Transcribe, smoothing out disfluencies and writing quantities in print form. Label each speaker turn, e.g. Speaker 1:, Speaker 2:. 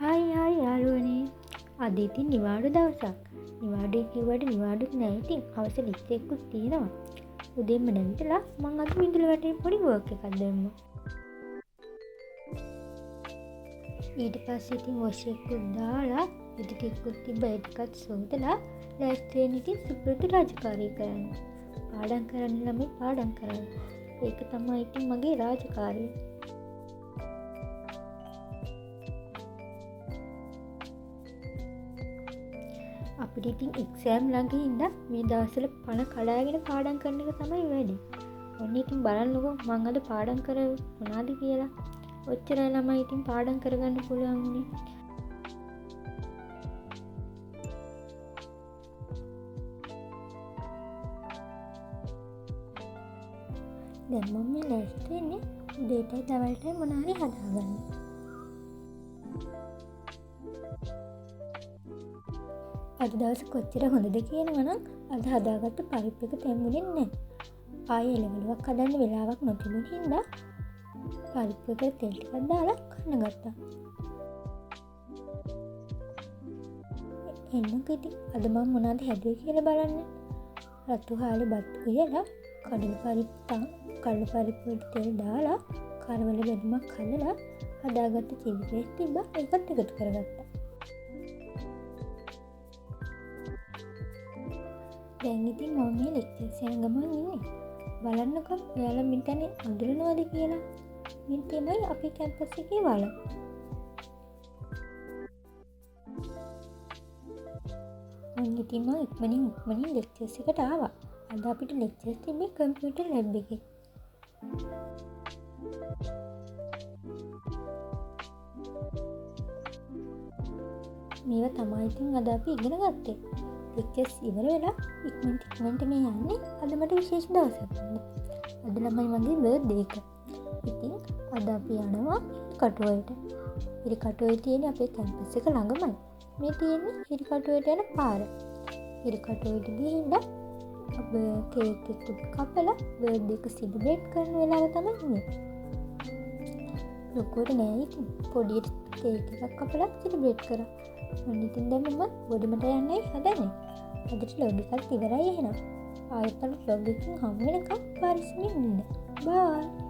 Speaker 1: Hi යාළුවනේ. අද ඉතින් නිවාඩු දවසක්. නිවාඩුවේ කිව්වට නිවාඩුත් නෑ. ඉතින් හවස ලිස්ට් තියෙනවා. උදේම නැගිටලා මං අද මිදුල වැටේ පොඩි වර්ක් එකක් දැම්මා. ඊට පස්සේ ඉතින් වොෂ් එකකුත් දාලා ඉටි ටිකකුත් තිබ්බ ඒ ටිකත් සෝදලා ලෑස්ති වෙන්න ඉතින් සුපුරුදු රාජකාරිය කරන්න. පාඩම් කරන්න ළමයි පාඩම් කරන්න. ඒක තමයි ඉතින් මගේ රාජකාරිය. අපිට ඉතින් එක්සෑම් ළඟ ඉඳන් මේ දවස්වල පණ කඩාගෙන පාඩම් කරන එක තමයි වැඩේ. ඔන්න ඉතින් බලන්නකෝ මං අද පාඩම් කරේ මොනවද කියලා. ඔච්චරයි ළමයි ඉතින් පාඩම් කරගන්න පුළුවන් උනේ. දැන් මම මේ ලෑස්ති වෙන්නේ උදේටයි දවල්ටයි මොනවා හරි හදාගන්න. අද දවස කොච්චර හොඳද කියනවනම් අද හදාගත්ත පරිප් එක තෙම්බුනේ නැහැ. ආයෙ එළවලුවක් හදන්න වෙලාවක් නොතිබුණ හින්දා පරිප් එකට තෙල් ටිකක් දාලා කන්න ගත්තා. එන්නකෝ ඉතින් අද මම මොනවද හැදුවේ කියලා බලන්න. රතු හාලේ බත් උයලා කඩල පරිප් වලට තෙල් දාලා කරවල බෙදුමක් හදලා හදාගත්ත චිලි පේස්ට් තිබ්බා ඒකත් එකතු කරගත්තා. දැන් ඉතින් මම මේ ලෙක්චර්ස් යන ගමන් ඉන්නේ. බලන්නකෝ ඔයාලා මින්ටනේ අඳුරනවද කියලා. මින් තමයි අපේ කැම්පස් එකේ වල. මම ඉතින් ඉක්මනින් ලෙක්චර්ස් එකට ආවා. අද අපිට ලෙක්චර්ස් තිබ්බේ කම්පියුටර් ලැබ් එකේ. මේවා තමයි ඉතින් අද අපි ඉගෙන ගත්තේ. ලෙක්චර්ස් ඉවර වෙලා ඉක්මනට මේ යන්නේ. අද මට විශේෂ දවසක්. අද ළමයි මගේ බර්ත්ඩේ එක. ඉතින් අද අපි යනවා හිරිකටුවයට. හිරිකටුවේ තියෙන අපේ කැම්පස් එක ළඟමයි. මේ තියෙන්නේ හිරිකටුවට යන පාර. හිරිකටුවට ගිහින් අප කේක් එකක් කපලා බර්ත්ඩේ එක සෙලිබ්‍රේට් කරන වෙලාව තමයි මේ. ලොකුවට නෑ ඉතින් පොඩියට කේක් එකක් කපලා සෙලිබ්‍රේට් කරා. මම ඉතින් දැන් මම බොඩිමට යන්නේ හදන්නේ. අදට ලොග් එකක් ඉවරයි එහෙනම්. ආයෙත් අලුත් ලොග් එකකින් හමු වෙනකම් පරිස්සමින් ඉන්න. බයි.